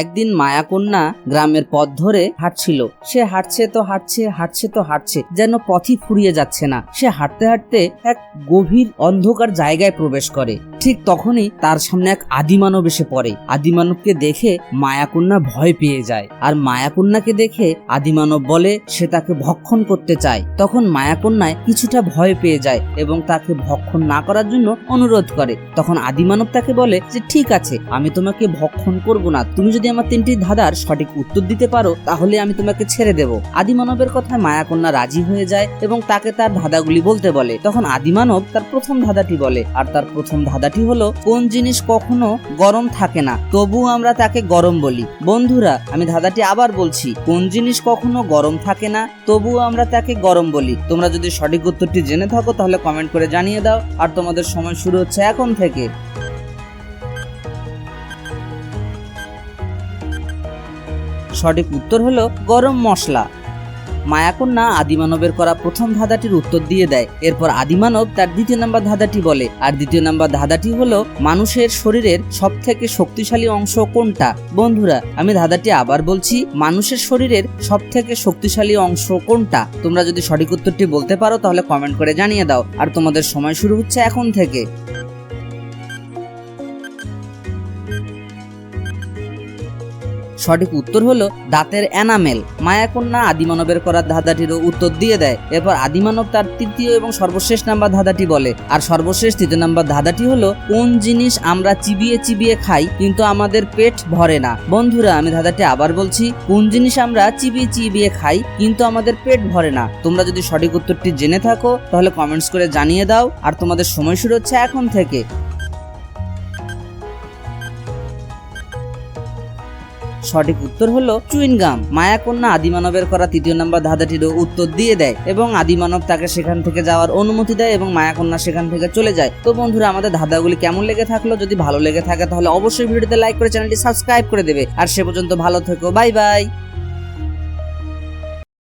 একদিন মায়াকন্যা গ্রামের পথ ধরে হাঁটছিল। সে হাঁটছে যেন পথই ফুরিয়ে যাচ্ছে না। সে হাঁটতে হাঁটতে এক গভীর অন্ধকার জায়গায় প্রবেশ করে। ঠিক তখনই তার সামনে এক আদিমানব এসে পড়ে। আদিমানবকে দেখে মায়াকন্যা ভয় পেয়ে যায়, আর মায়াকন্যাকে দেখে আদিমানব বলে সে তাকে ভক্ষণ করতে চায়। তখন মায়াকন্যায় কিছুটা ভয় পেয়ে যায় এবং তাকে ভক্ষণ না করার জন্য অনুরোধ করে। তখন আদিমানব তাকে বলে যে ঠিক আছে, আমি তোমাকে ভক্ষণ করব না, তুমি যদি আমার 3টি ধাঁধার সঠিক উত্তর দিতে পারো তাহলে আমি তোমাকে ছেড়ে দেব। আদিমানবের কথায় মায়াকন্যা রাজি হয়ে যায় এবং তাকে তার ধাঁধাগুলি বলতে বলে। তখন আদিমানব তার প্রথম ধাঁধাটি বলে, আর তার প্রথম ধাঁধাটি হলো কোন জিনিস কখনো গরম থাকে না তবুও আমরা তাকে গরম বলি। বন্ধুরা, আমি ধাঁধাটি আবার বলছি, কোন জিনিস কখনো গরম থাকে না তবুও আমরা তাকে গরম বলি। তোমরা যদি সঠিক উত্তরটি জেনে থাকো তাহলে কমেন্ট করে জানিয়ে দাও, আর তোমাদের সময় শুরু হচ্ছে এখন থেকে। সঠিক উত্তর হলো গরম মশলা। মায়াকন্যা আদিমানবের করা প্রথম ধাঁধাটির উত্তর দিয়ে দেয়। এরপর আদিমানব তার 2য় নাম্বার ধাঁধাটি বলে, আর 2য় নাম্বার ধাঁধাটি হলো মানুষের শরীরের সব থেকে শক্তিশালী অংশ কোনটা। বন্ধুরা, আমি ধাঁধাটি আবার বলছি, মানুষের শরীরের সব থেকে শক্তিশালী অংশ কোনটা। তোমরা যদি সঠিক উত্তরটি বলতে পারো তাহলে কমেন্ট করে জানিয়ে দাও, আর তোমাদের সময় শুরু হচ্ছে এখন থেকে। সঠিক উত্তর হলো দাঁতের এনামেল। মায়াকন্যা আদিমানবের করা ধাঁধাটিরও উত্তর দিয়ে দেয়। এরপর আদিমানব তার 3য় এবং সর্বশেষ নাম্বার ধাঁধাটি বলে, আর সর্বশেষ 3য় নাম্বার ধাঁধাটি হলো কোন জিনিস আমরা চিবিয়ে চিবিয়ে খাই কিন্তু আমাদের পেট ভরে না। বন্ধুরা, আমি ধাঁধাটি আবার বলছি, কোন জিনিস আমরা চিবিয়ে চিবিয়ে খাই কিন্তু আমাদের পেট ভরে না। তোমরা যদি সঠিক উত্তরটি জেনে থাকো তাহলে কমেন্টস করে জানিয়ে দাও, আর তোমাদের সময় শুরু হচ্ছে এখন থেকে। সঠিক উত্তর হলো চুইনগাম। মায়াকন্যা আদিমানবের করা 3য় নাম্বার ধাঁধাটিরও উত্তর দিয়ে দেয় এবং আদিমানব তাকে সেখান থেকে যাওয়ার অনুমতি দেয় এবং মায়াকন্যা সেখান থেকে চলে যায়। তো বন্ধুরা, আমাদের ধাঁধাগুলি কেমন লেগে থাকলো? যদি ভালো লেগে থাকে তাহলে অবশ্যই ভিডিওতে লাইক করে চ্যানেলটি সাবস্ক্রাইব করে দেবে। আর সে পর্যন্ত ভালো থেকো, বাই বাই।